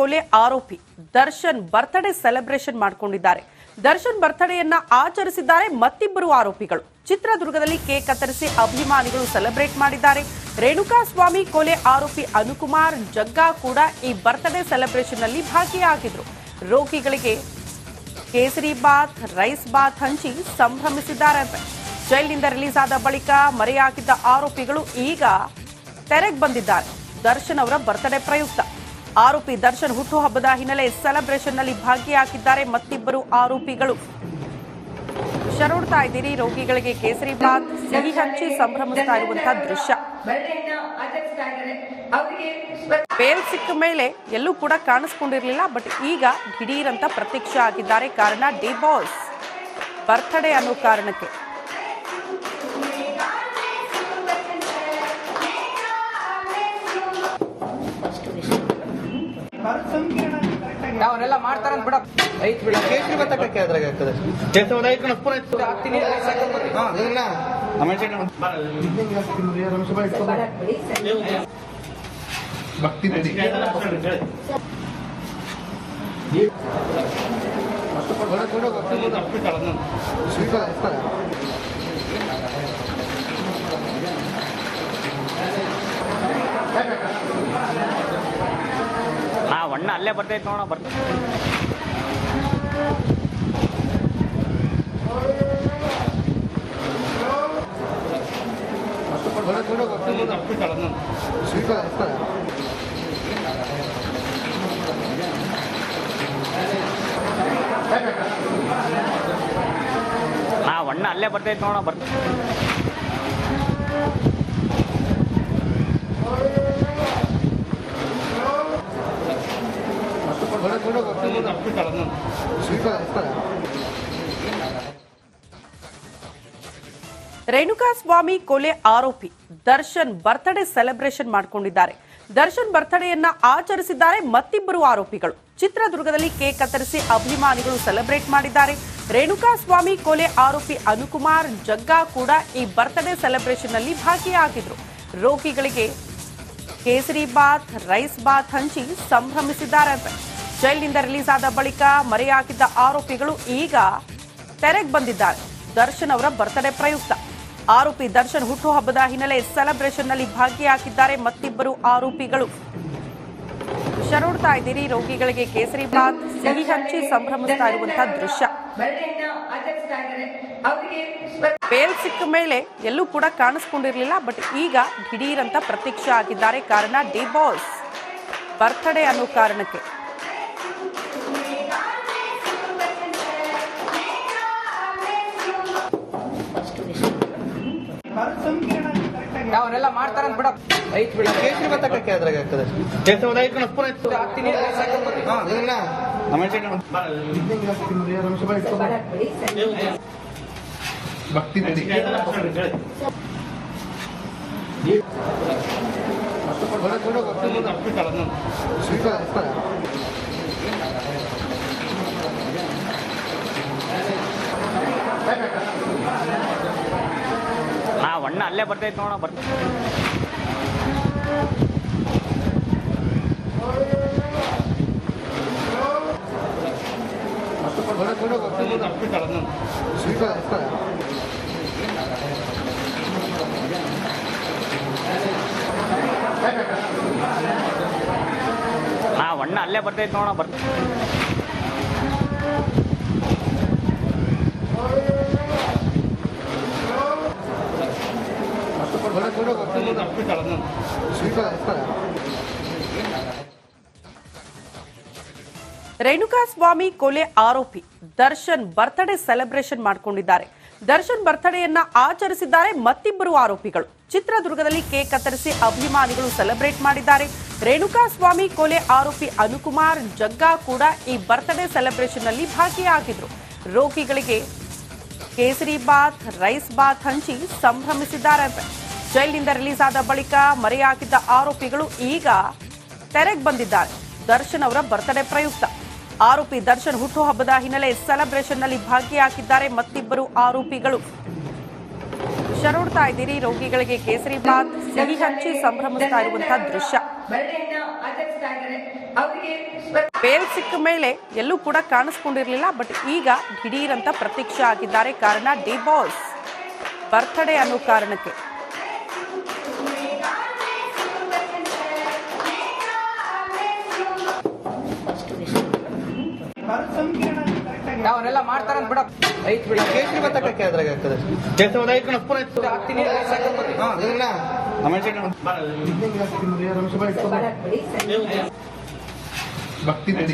ಕೊಲೆ ಆರೋಪಿ Darshan birthday celebration ಮಾಡಿಕೊಂಡಿದ್ದಾರೆ. ದರ್ಶನ್ ಬರ್ತ್ಡೇಯನ್ನ ಆಚರಿಸಿದ್ದಾರೆ ಮತ್ತಿಬ್ಬರು ಆರೋಪಿಗಳು. ಚಿತ್ರದುರ್ಗದಲ್ಲಿ ಕೇಕ್ ಕತ್ತರಿಸಿ ಅಭಿಮಾನಿಗಳು ಸೆಲೆಬ್ರೇಟ್ ಮಾಡಿದ್ದಾರೆ. ರೇಣುಕಾಸ್ವಾಮಿ ಕೊಲೆ ಆರೋಪಿ ಅನುಕುಮಾರ್ ಜಗ್ಗಾ ಕೂಡ ಈ ಬರ್ತ್ಡೇ ಸೆಲೆಬ್ರೇಷನ್ ನಲ್ಲಿ ಭಾಗಿಯಾಗಿದ್ರು. ರೋಗಿಗಳಿಗೆ ಕೇಸರಿ ಬಾತ್, ರೈಸ್ ಬಾತ್ ಹಂಚಿ ಸಂಭ್ರಮಿಸಿದ್ದಾರೆ. ಜೈಲಿನಿಂದ ರಿಲೀಸ್ ಆದ ಬಳಿಕ ಮರೆಯಾಗಿದ್ದ ಆರೋಪಿಗಳು ಈಗ ತೆರೆಗೆ ಬಂದಿದ್ದಾರೆ. ದರ್ಶನ್ ಅವರ ಬರ್ತ್ಡೇ ಪ್ರಯುಕ್ತ ಆರೋಪಿ ದರ್ಶನ್ ಹುಟ್ಟುಹಬ್ಬದ ಹಿನ್ನೆಲೆ ಸೆಲೆಬ್ರೇಷನ್ ನಲ್ಲಿ ಭಾಗಿಯಾಗಿದ್ದಾರೆ ಮತ್ತಿಬ್ಬರು ಆರೋಪಿಗಳು. ಶರೋಡ್ತಾ ಇದ್ದೀರಿ, ರೋಗಿಗಳಿಗೆ ಕೇಸರಿ ಬಾತ್ ಸಿಹಿ ಹಂಚಿ ಸಂಭ್ರಮಿಸ್ತಾ ಇರುವಂತಹ ದೃಶ್ಯ. ಬೇಲ್ ಸಿಕ್ಕ ಮೇಲೆ ಎಲ್ಲೂ ಕೂಡ ಕಾಣಿಸ್ಕೊಂಡಿರ್ಲಿಲ್ಲ, ಬಟ್ ಈಗ ದಿಢೀರಂತ ಪ್ರತ್ಯಕ್ಷ ಆಗಿದ್ದಾರೆ. ಕಾರಣ ಡಿ ಬಾಸ್ ಬರ್ತ್ಡೇ ಅನ್ನೋ ಕಾರಣಕ್ಕೆ. ಅವರೆಲ್ಲ ಮಾಡ್ತಾರಂತ ಬಿಡ ಐತ್ ಬಿಡ ಕೇಸರಿ ಬತ್ತಕ್ಕೆ ಅದ್ರಾಗ ಆಗ್ತದೆ ಭಕ್ತಿ ಅಣ್ಣ ಅಲ್ಲೇ ಬರ್ತೈತೆ ನೋಡ ಬರ್ತೈತೆ. ಅಣ್ಣ ಅಲ್ಲೇ ಬರ್ತೈತೆ ನೋಡ ಬರ್ತೈತೆ. ರೇಣುಕಾಸ್ವಾಮಿ ಕೊಲೆ ಆರೋಪಿ ದರ್ಶನ್ ಬರ್ತ್ಡೇ ಸೆಲೆಬ್ರೇಷನ್ ಮಾಡಿಕೊಂಡಿದ್ದಾರೆ. ದರ್ಶನ್ ಬರ್ತ್ಡೇಯನ್ನ ಆಚರಿಸಿದ್ದಾರೆ ಮತ್ತಿಬ್ಬರು ಆರೋಪಿಗಳು. ಚಿತ್ರದುರ್ಗದಲ್ಲಿ ಕೇಕ್ ಕತ್ತರಿಸಿ ಅಭಿಮಾನಿಗಳು ಸೆಲೆಬ್ರೇಟ್ ಮಾಡಿದ್ದಾರೆ. ರೇಣುಕಾಸ್ವಾಮಿ ಕೊಲೆ ಆರೋಪಿ ಅನುಕುಮಾರ್ ಜಗ್ಗಾ ಕೂಡ ಈ ಬರ್ತ್ಡೇ ಸೆಲೆಬ್ರೇಷನ್ ನಲ್ಲಿ ಭಾಗಿಯಾಗಿದ್ರು. ರೋಗಿಗಳಿಗೆ ಕೇಸರಿ ಬಾತ್, ರೈಸ್ ಬಾತ್ ಹಂಚಿ ಸಂಭ್ರಮಿಸಿದ್ದಾರೆ. ಜೈಲಿನಿಂದ ರಿಲೀಸ್ ಆದ ಬಳಿಕ ಮರೆಯಾಗಿದ್ದ ಆರೋಪಿಗಳು ಈಗ ತೆರೆಗೆ ಬಂದಿದ್ದಾರೆ. ದರ್ಶನ್ ಅವರ ಬರ್ತ್ಡೇ ಪ್ರಯುಕ್ತ ಆರೋಪಿ ದರ್ಶನ್ ಹುಟ್ಟುಹಬ್ಬದ ಹಿನ್ನೆಲೆ ಸೆಲೆಬ್ರೇಷನ್ ನಲ್ಲಿ ಭಾಗಿಯಾಗಿದ್ದಾರೆ ಮತ್ತಿಬ್ಬರು ಆರೋಪಿಗಳು. ಶರೋಡ್ತಾ ಇದ್ದೀರಿ, ರೋಗಿಗಳಿಗೆ ಕೇಸರಿ ಬಾತ್ ಸಿಹಿ ಹಂಚಿ ಸಂಭ್ರಮಿಸ್ತಾ ಇರುವಂತಹ ದೃಶ್ಯ. ಬೇಲ್ ಸಿಕ್ಕ ಮೇಲೆ ಎಲ್ಲೂ ಕೂಡ ಕಾಣಿಸ್ಕೊಂಡಿರ್ಲಿಲ್ಲ, ಬಟ್ ಈಗ ದಿಢೀರಂತ ಪ್ರತ್ಯಕ್ಷ ಆಗಿದ್ದಾರೆ. ಕಾರಣ ಡಿ ಬಾಸ್ ಬರ್ತ್ಡೇ ಅನ್ನೋ ಕಾರಣಕ್ಕೆ. ಅವರೆಲ್ಲ ಮಾಡ್ತಾರಂತ ಬಿಡ ಐತ್ ಬಿಡ ಕೇಸರಿ ಬತ್ತಕ್ಕೆ ಅದ್ರಾಗ ಆಗ್ತದೆ ಭಕ್ತಿ ಅಣ್ಣ ಅಲ್ಲೇ ಬರ್ತೈತೆ ನೋಡ ಬರ್ತೈತೆ. ಅಣ್ಣ ಅಲ್ಲೇ ಬರ್ತೈತೆ ನೋಡ ಬರ್ತೈತೆ. ರೇಣುಕಾಸ್ವಾಮಿ ಕೊಲೆ ಆರೋಪಿ ದರ್ಶನ್ ಬರ್ತ್ಡೇ ಸೆಲೆಬ್ರೇಷನ್ ಮಾಡಿಕೊಂಡಿದ್ದಾರೆ. ದರ್ಶನ್ ಬರ್ತ್ಡೇಯನ್ನ ಆಚರಿಸಿದ್ದಾರೆ ಮತ್ತಿಬ್ಬರು ಆರೋಪಿಗಳು. ಚಿತ್ರದುರ್ಗದಲ್ಲಿ ಕೇಕ್ ಕತ್ತರಿಸಿ ಅಭಿಮಾನಿಗಳು ಸೆಲೆಬ್ರೇಟ್ ಮಾಡಿದ್ದಾರೆ. ರೇಣುಕಾಸ್ವಾಮಿ ಕೊಲೆ ಆರೋಪಿ ಅನುಕುಮಾರ್ ಜಗ್ಗಾ ಕೂಡ ಈ ಬರ್ತ್ಡೇ ಸೆಲೆಬ್ರೇಷನ್ ನಲ್ಲಿ ಭಾಗಿಯಾಗಿದ್ರು. ರೋಗಿಗಳಿಗೆ ಕೇಸರಿ ಬಾತ್, ರೈಸ್ ಬಾತ್ ಹಂಚಿ ಸಂಭ್ರಮಿಸಿದ್ದಾರೆ. ಜೈಲಿನಿಂದ ರಿಲೀಸ್ ಆದ ಬಳಿಕ ಮರೆಯಾಗಿದ್ದ ಆರೋಪಿಗಳು ಈಗ ತೆರೆಗೆ ಬಂದಿದ್ದಾರೆ. ದರ್ಶನ್ ಅವರ ಬರ್ತ್ಡೇ ಪ್ರಯುಕ್ತ ಆರೋಪಿ ದರ್ಶನ್ ಹುಟ್ಟುಹಬ್ಬದ ಹಿನ್ನೆಲೆ ಸೆಲೆಬ್ರೇಷನ್ ನಲ್ಲಿ ಭಾಗಿಯಾಗಿದ್ದಾರೆ ಮತ್ತಿಬ್ಬರು ಆರೋಪಿಗಳು. ಶರೋಡ್ತಾ ಇದ್ದೀರಿ ರೋಗಿಗಳಿಗೆ ಕೇಸರಿ ಬಾತ್ ಸಿಹಿ ಹಂಚಿ ಸಂಭ್ರಮಿಸ್ತಾ ಇರುವಂತಹ ದೃಶ್ಯ. ಬೇಲ್ ಸಿಕ್ಕ ಮೇಲೆ ಎಲ್ಲೂ ಕೂಡ ಕಾಣಿಸ್ಕೊಂಡಿರ್ಲಿಲ್ಲ, ಬಟ್ ಈಗ ದಿಢೀರ್ ಅಂತ ಪ್ರತ್ಯಕ್ಷ ಆಗಿದ್ದಾರೆ. ಕಾರಣ ಡಿ ಬಾಸ್ ಬರ್ತ್ಡೇ ಅನ್ನೋ ಕಾರಣಕ್ಕೆ. ಅವರೆಲ್ಲ ಮಾಡ್ತಾರಂತ ಬಿಡ ಐತ್ ಬಿಡ ಕೇಸರಿ ಭತ್ತ ಹಾಕಿ ಅದ್ರಾಗ ಆಗ್ತದೆ ಹಾಕ್ತೀನಿ ಭಕ್ತಿ ನಡಿ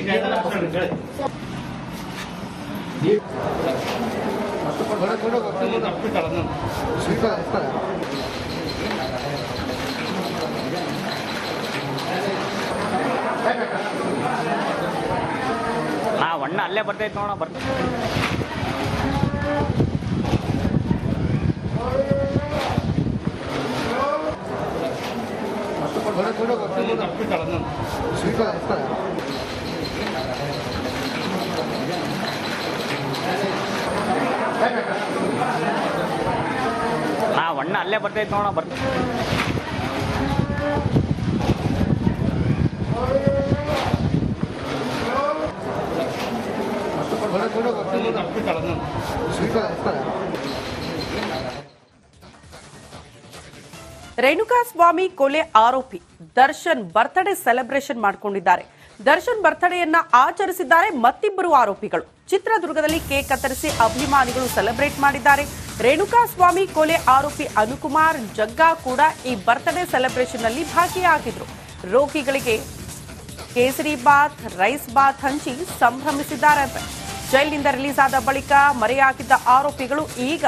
ಆ ಒಣ್ಣ ಅಲ್ಲೇ ಬರ್ತೈತೆ ನೋಡ ಬರ್ತೈತೆ. ಆ ಒಣ್ಣ ಅಲ್ಲೇ ಬರ್ತೈತೆ ನೋಡ ಬರ್ತೈತೆ. ರೇಣುಕಾಸ್ವಾಮಿ ಕೊಲೆ ಆರೋಪಿ ದರ್ಶನ್ ಬರ್ತ್ಡೇ ಸೆಲೆಬ್ರೇಷನ್ ಮಾಡಿಕೊಂಡಿದ್ದಾರೆ. ದರ್ಶನ್ ಬರ್ತ್ಡೇಯನ್ನ ಆಚರಿಸಿದ್ದಾರೆ ಮತ್ತಿಬ್ಬರು ಆರೋಪಿಗಳು. ಚಿತ್ರದುರ್ಗದಲ್ಲಿ ಕೇಕ್ ಕತ್ತರಿಸಿ ಅಭಿಮಾನಿಗಳು ಸೆಲೆಬ್ರೇಟ್ ಮಾಡಿದ್ದಾರೆ. ರೇಣುಕಾಸ್ವಾಮಿ ಕೊಲೆ ಆರೋಪಿ ಅನುಕುಮಾರ್ ಜಗ್ಗಾ ಕೂಡ ಈ ಬರ್ತ್ಡೇ ಸೆಲೆಬ್ರೇಷನ್ ನಲ್ಲಿ ಭಾಗಿಯಾಗಿದ್ರು. ರೋಗಿಗಳಿಗೆ ಕೇಸರಿ ಬಾತ್, ರೈಸ್ ಬಾತ್ ಹಂಚಿ ಸಂಭ್ರಮಿಸಿದ್ದಾರೆ. ಜೈಲಿನಿಂದ ರಿಲೀಸ್ ಆದ ಬಳಿಕ ಮರೆಯಾಗಿದ್ದ ಆರೋಪಿಗಳು ಈಗ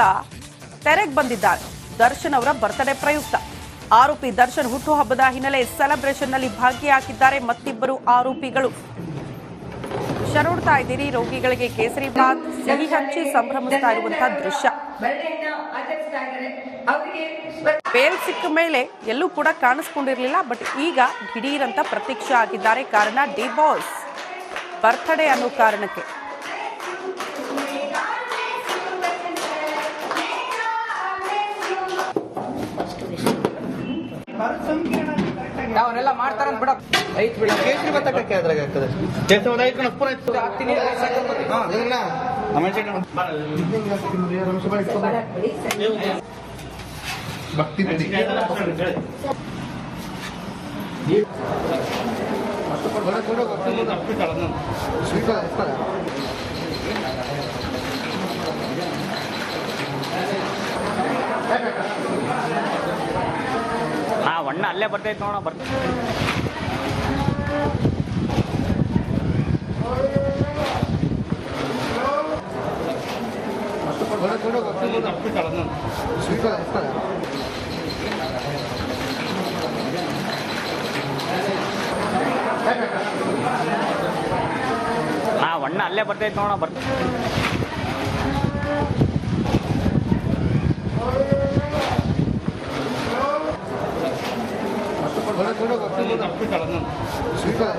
ತೆರೆಗೆ ಬಂದಿದ್ದಾರೆ. ದರ್ಶನ್ ಅವರ ಬರ್ತ್ಡೇ ಪ್ರಯುಕ್ತ ಆರೋಪಿ ದರ್ಶನ್ ಹುಟ್ಟುಹಬ್ಬದ ಹಿನ್ನೆಲೆ ಸೆಲೆಬ್ರೇಷನ್ ನಲ್ಲಿ ಭಾಗಿಯಾಗಿದ್ದಾರೆ ಮತ್ತಿಬ್ಬರು ಆರೋಪಿಗಳು. ಶರೋಡ್ತಾ ಇದ್ದೀರಿ ರೋಗಿಗಳಿಗೆ ಕೇಸರಿ ಬಾತ್ ಸಿಹಿ ಹಂಚಿ ಸಂಭ್ರಮಿಸ್ತಾ ಇರುವಂತಹ ದೃಶ್ಯ. ಬೇಲ್ ಸಿಕ್ಕ ಮೇಲೆ ಎಲ್ಲೂ ಕೂಡ ಕಾಣಿಸ್ಕೊಂಡಿರ್ಲಿಲ್ಲ, ಬಟ್ ಈಗ ದಿಢೀರ್ ಅಂತ ಪ್ರತ್ಯಕ್ಷ ಆಗಿದ್ದಾರೆ. ಕಾರಣ ಡಿ ಬಾಸ್ ಬರ್ತ್ಡೇ ಅನ್ನೋ ಕಾರಣಕ್ಕೆ. ಅವರೆಲ್ಲ ಮಾಡ್ತಾರಂತ ಬಿಡ ಐತ್ ಬಿಡ ಕೇಸರಿ ಭತ್ತ ಹಾಕಿ ಅದ್ರಾಗ ಆಗ್ತದೆ ಹಾಕ್ತೀನಿ ಭಕ್ತಿ ನಡಿ ಆ ಒಣ್ಣ ಅಲ್ಲೇ ಬರ್ತೈತೆ ನೋಡ ಬರ್ತೈತೆ. ಆ ಒಣ್ಣ ಅಲ್ಲೇ ಬರ್ತೈತೆ ನೋಡ ಬರ್ತೈತೆ. ಸ್ವೀಕಾರ